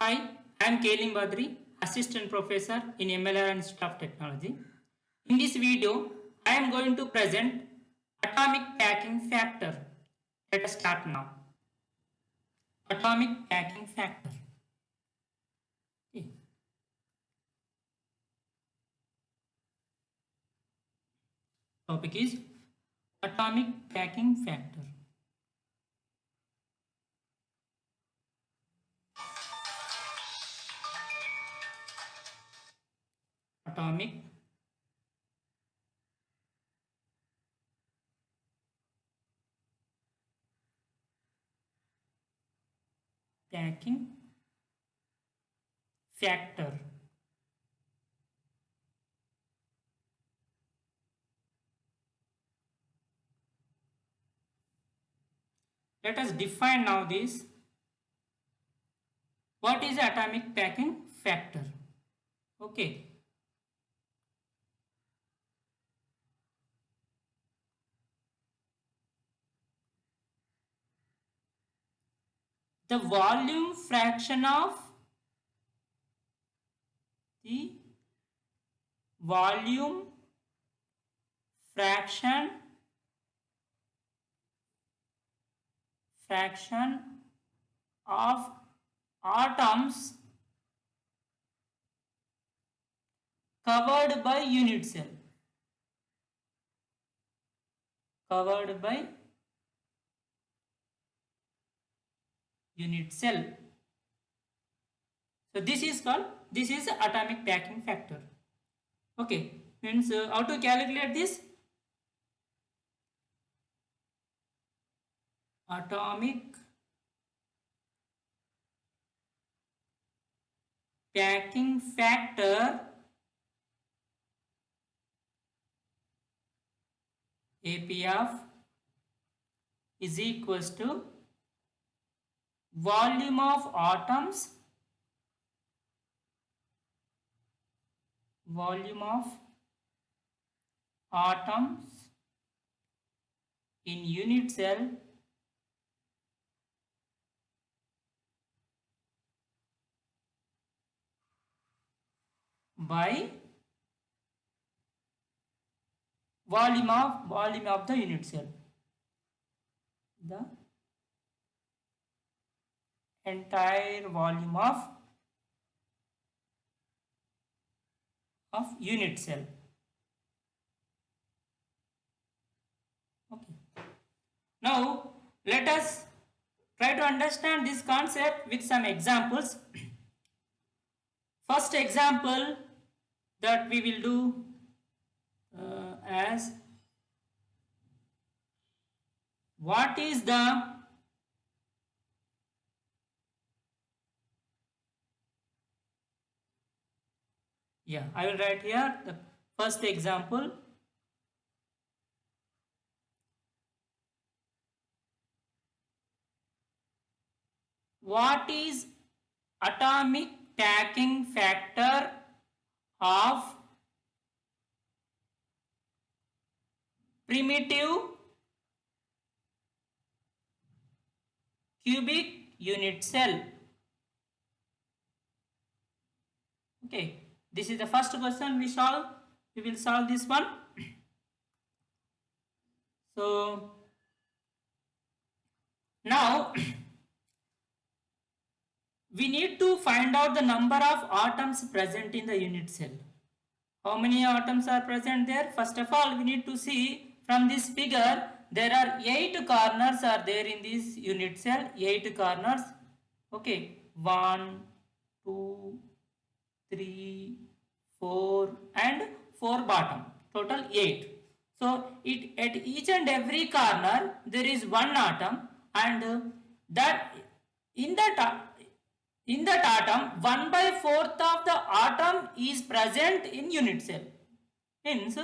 Hi, I am Kelim Badri, Assistant Professor in MLR and Staff Technology. In this video, I am going to present atomic packing factor. Let us start now. Atomic packing factor. Okay. Topic is atomic packing factor. Atomic packing factor. Let us define now this. What is atomic packing factor? Okay. The volume fraction of the volume fraction of atoms covered by unit cell. Covered by unit cell. So this is atomic packing factor. Okay, means how to calculate this? Atomic packing factor APF is equals to volume of atoms in unit cell by volume of the unit cell. The entire volume of unit cell. Okay. Now let us try to understand this concept with some examples. First example that we will do as what is the I will write here the first example. What is atomic packing factor of primitive cubic unit cell? Okay, this is the first question we solve. We will solve this one. So now we need to find out the number of atoms present in the unit cell. How many atoms are present there? First of all, we need to see from this figure, there are 8 corners are there in this unit cell, 8 corners. Okay, 1, 2, 3, 4 and 4 bottom, total 8. So at each and every corner there is one atom, and that in that atom 1/4 of the atom is present in unit cell. Means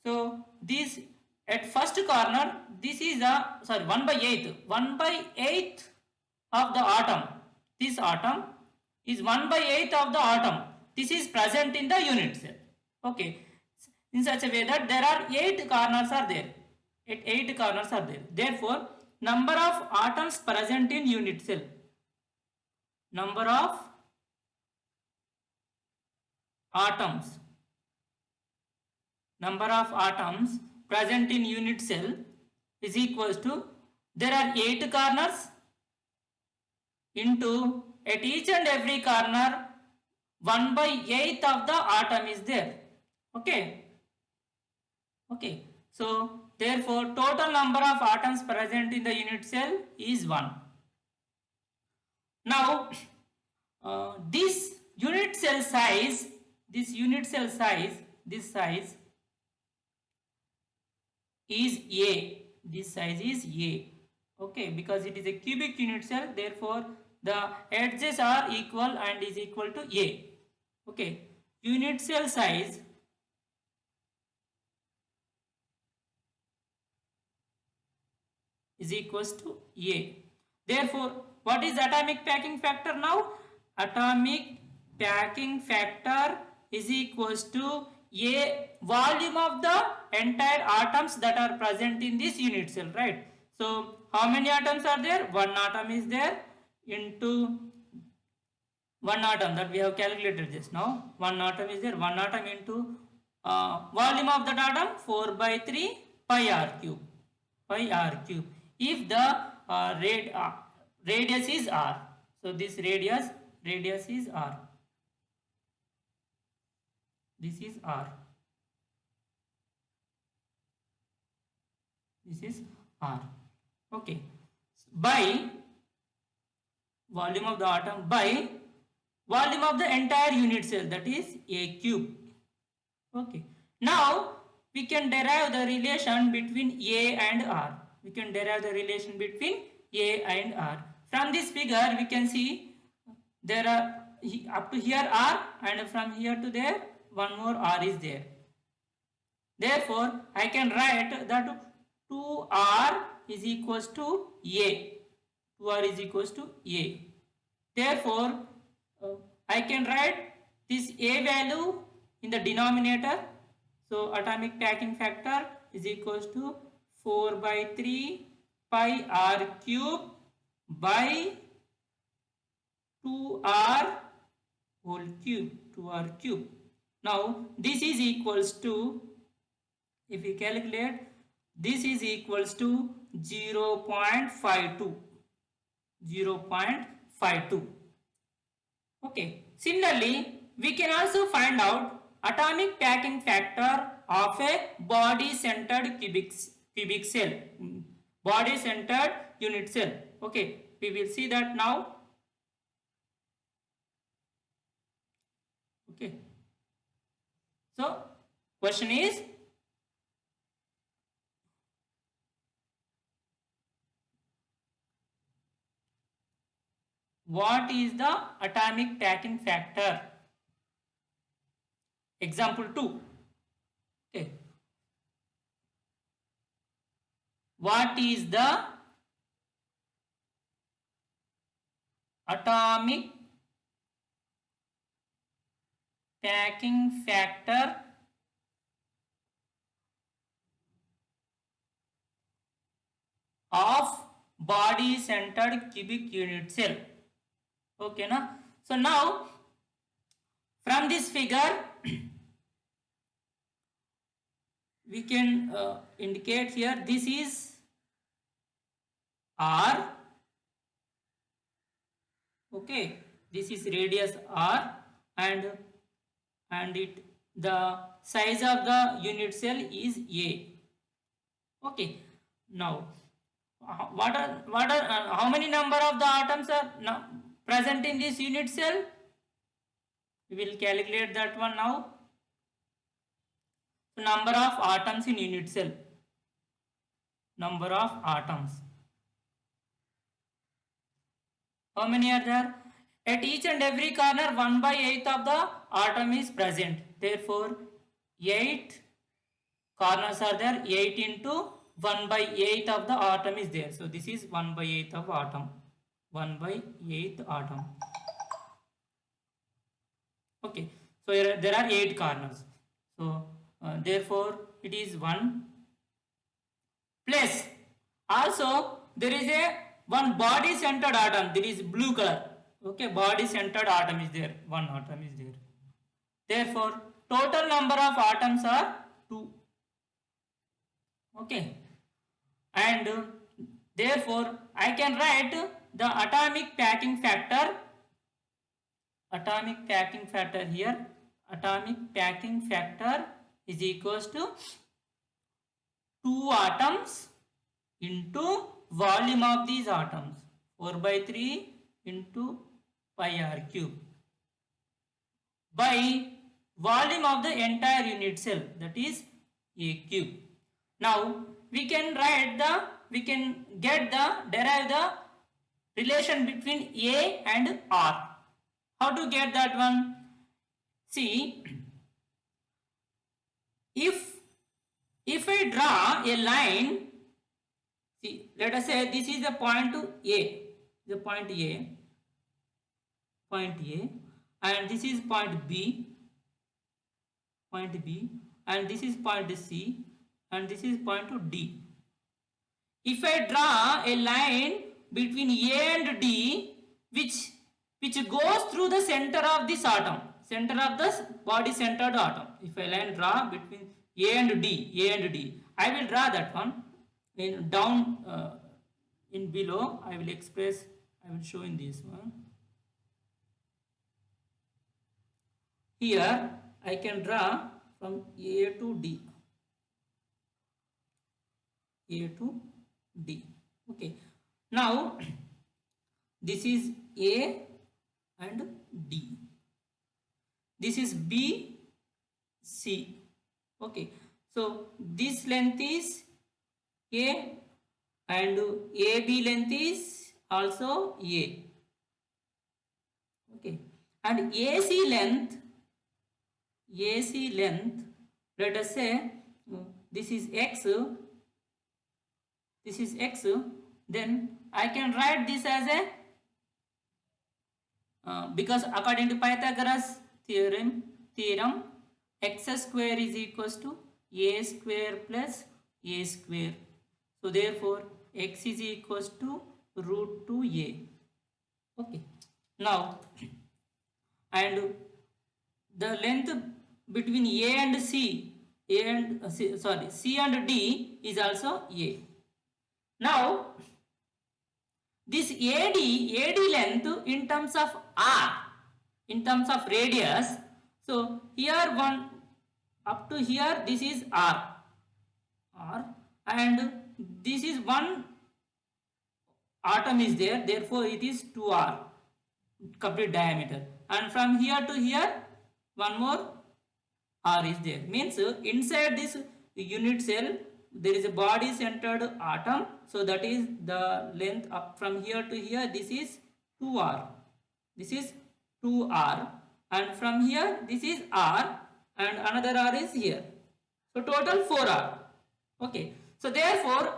so this at first corner this is a 1/8 of the atom. This atom is 1/8 of the atom. This is present in the unit cell. Okay, in such a way that there are 8 corners are there. 8 corners are there. Therefore, number of atoms present in unit cell. Number of atoms, number of atoms present in unit cell is equals to, there are 8 corners into, at each and every corner 1/8 of the atom is there. Okay. Okay. So therefore total number of atoms present in the unit cell is 1. Now this unit cell size, this size is A. This size is A. Okay, because it is a cubic unit cell, therefore the edges are equal and is equal to A. Okay, unit cell size is equals to A. Therefore, what is atomic packing factor now? Atomic packing factor is equals to A, volume of the entire atoms that are present in this unit cell, right? So, how many atoms are there? One atom is there into one atom that we have calculated just now. One atom is there, one atom into volume of that atom 4/3 pi r cube. Pi r cube. If the radius is r, so this radius is r. This is r. This is r. Okay. By volume of the atom by volume of the entire unit cell, that is A cube. Okay. Now we can derive the relation between A and R. We can derive the relation between A and R. From this figure we can see there are up to here R, and from here to there one more R is there. Therefore I can write that 2R is equals to A. 2R is equals to A. Therefore I can write this A value in the denominator. So atomic packing factor is equals to 4/3 pi r cube by 2r whole cube, 2r cube. Now this is equals to, if we calculate, this is equals to 0.52. 0.52. Okay. Similarly, we can also find out atomic packing factor of a body-centered cubic cell, body-centered unit cell. Okay, we will see that now. Okay. So, question is, what is the atomic packing factor? Example 2. Okay. What is the atomic packing factor of body-centered cubic unit cell? Okay, na? So now from this figure we can indicate here, this is R. Okay, this is radius R, and the size of the unit cell is A. Okay, now how many number of the atoms are now present in this unit cell? We will calculate that one now. Number of atoms in unit cell. Number of atoms. How many are there? At each and every corner 1/8 of the atom is present. Therefore 8 corners are there. 8 into 1/8 of the atom is there. So this is 1/8 of atom. 1/8 atom. Okay. So there are 8 corners. So therefore it is 1 plus also there is a one body centered atom, there is blue color. Okay, body centered atom is there, one atom is there. Therefore, total number of atoms are 2. Okay. And therefore, I can write the atomic packing factor. Atomic packing factor here. Atomic packing factor is equals to 2 atoms into volume of these atoms. 4 by 3 into pi r cube by volume of the entire unit cell, that is A cube. Now we can derive the relation between A and R. How to get that one? See, if I draw a line, see, let us say this is the point A, the point A, and this is point B, and this is point C, and this is point D. If I draw a line between A and D, which goes through the center of this atom, center of this body centered atom. If I line draw between A and D, I will draw that one. In down in below, I will show in this one. Here I can draw from A to D. Okay. Now this is A and D. This is B, C. Okay. So this length is A and AB length is also A. Okay. And AC length, let us say this is X, then I can write this as a because according to Pythagoras theorem, x square is equals to a square plus a square. So therefore x is equals to root 2a. Okay. Now, and the length between A and C, C and D is also A. Now, this AD length in terms of R, in terms of radius, so here one up to here, this is R, and this is one atom is there, therefore it is 2R, complete diameter, and from here to here one more R is there. Means inside this unit cell there is a body centered atom, so that is the length up from here to here, this is 2R, and from here this is R and another R is here, so total 4R. Okay, so therefore,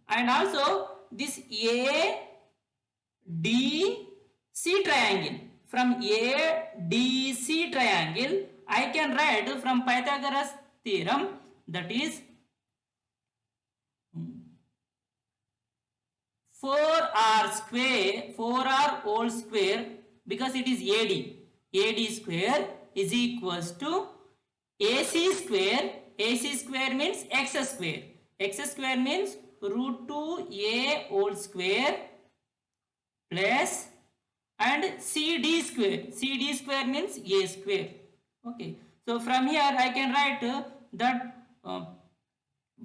and also this ADC triangle, from ADC triangle I can write from Pythagoras theorem, that is 4R whole square, because it is AD square is equals to AC square means x square means root 2a whole square plus, and CD square means a square. Okay, so from here I can write that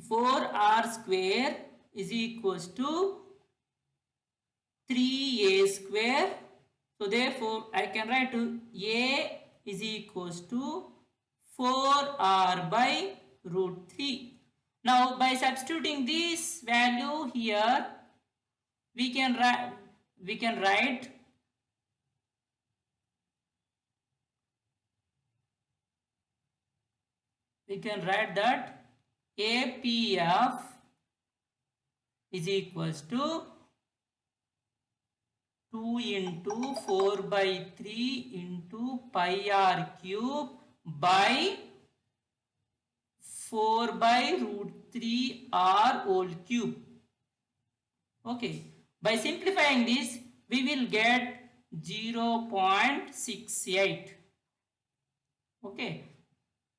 4R square is equals to 3a square. So therefore I can write a is equals to 4R by root 3. Now by substituting this value here, we can write that APF is equals to 2 into 4 by 3 into pi r cube by 4 by root 3 r whole cube. Okay, by simplifying this we will get 0.68. Okay.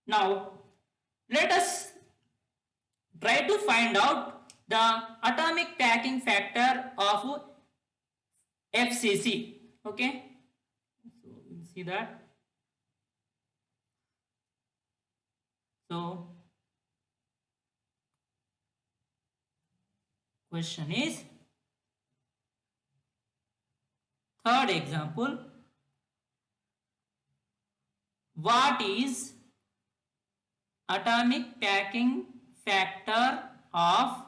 Now let us try to find out the atomic packing factor of FCC. Okay. So we'll see that. So question is, third example, what is atomic packing factor of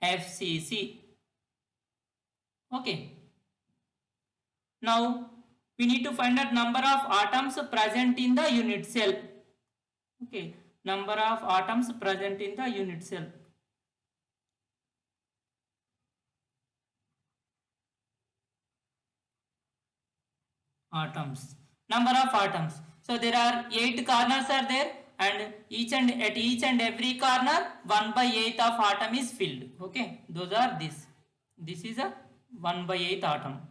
FCC? Okay. Now we need to find out number of atoms present in the unit cell. Okay. Number of atoms present in the unit cell. Atoms. Number of atoms. So there are 8 corners are there, and at each and every corner 1/8 of atom is filled. Okay. Those are this. This is a 1/8 atom.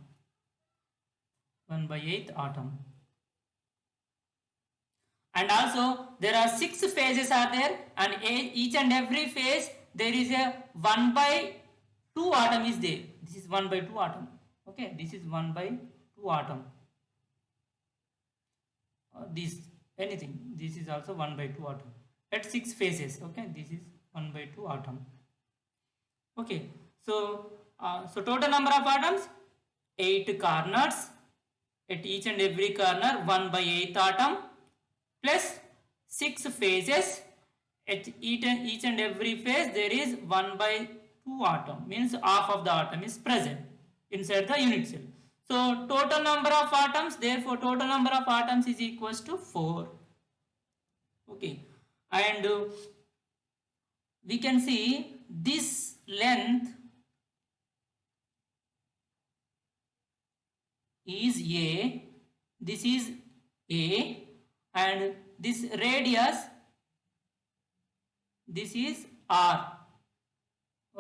1/8 atom. And also there are 6 phases are there, and each and every phase there is a 1/2 atom is there. This is 1/2 atom. Okay. This is 1/2 atom. This anything, this is also 1/2 atom at 6 phases. Okay, this is 1/2 atom. Okay, so total number of atoms 8 corners, at each and every corner 1/8 atom, plus 6 phases, at each and every phase there is 1/2 atom, means half of the atom is present inside the unit cell. So total number of atoms, therefore total number of atoms is equals to 4. Okay, and we can see this length is A, this is A, and this radius, this is R.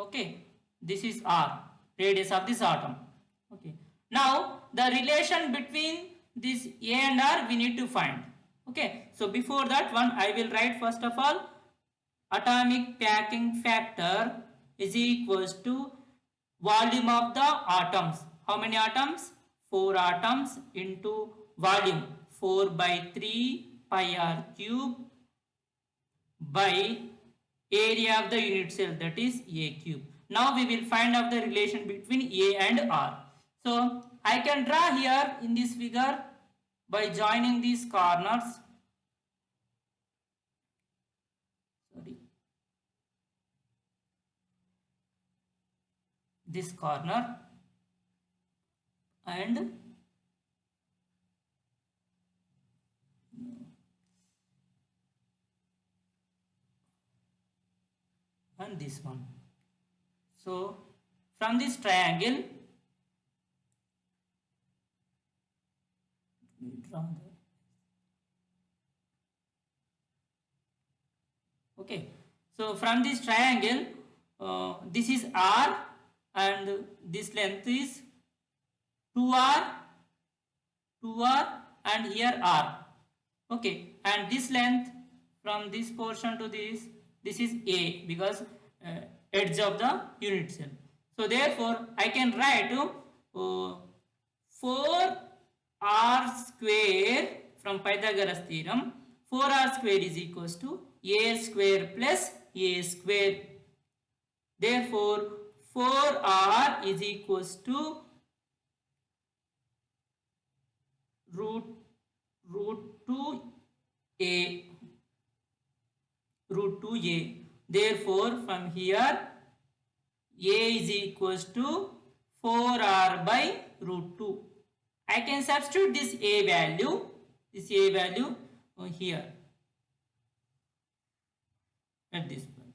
Okay, this is R, radius of this atom. Okay. Now the relation between this A and R we need to find. Okay, so before that one I will write first of all atomic packing factor is equals to volume of the atoms. How many atoms? 4 atoms into volume 4/3 pi r cube by area of the unit cell, that is A cube. Now we will find out the relation between A and R. So I can draw here in this figure by joining these corners. Sorry. This corner and this one. So from this triangle, okay, so from this triangle, this is R and this length is 2R, 2R, and here R. Okay, and this length from this portion to this is A, because edge of the unit cell. So therefore I can write 4R square from Pythagoras theorem. 4R square is equals to A square plus A square. Therefore 4R is equals to root 2A. Root 2A. Therefore from here A is equals to 4R by root 2. I can substitute this A value here at this point.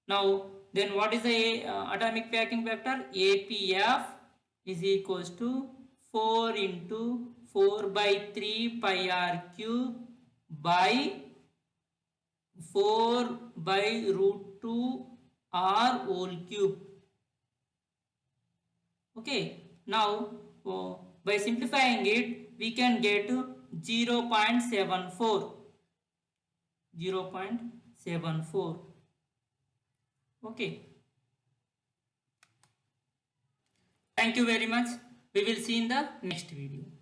Now then what is the atomic packing factor? APF is equals to 4 into 4/3 pi r cube by 4 by root 2 r whole cube. Okay, now by simplifying it we can get 0.74. 0.74. Okay. Thank you very much. We will see in the next video.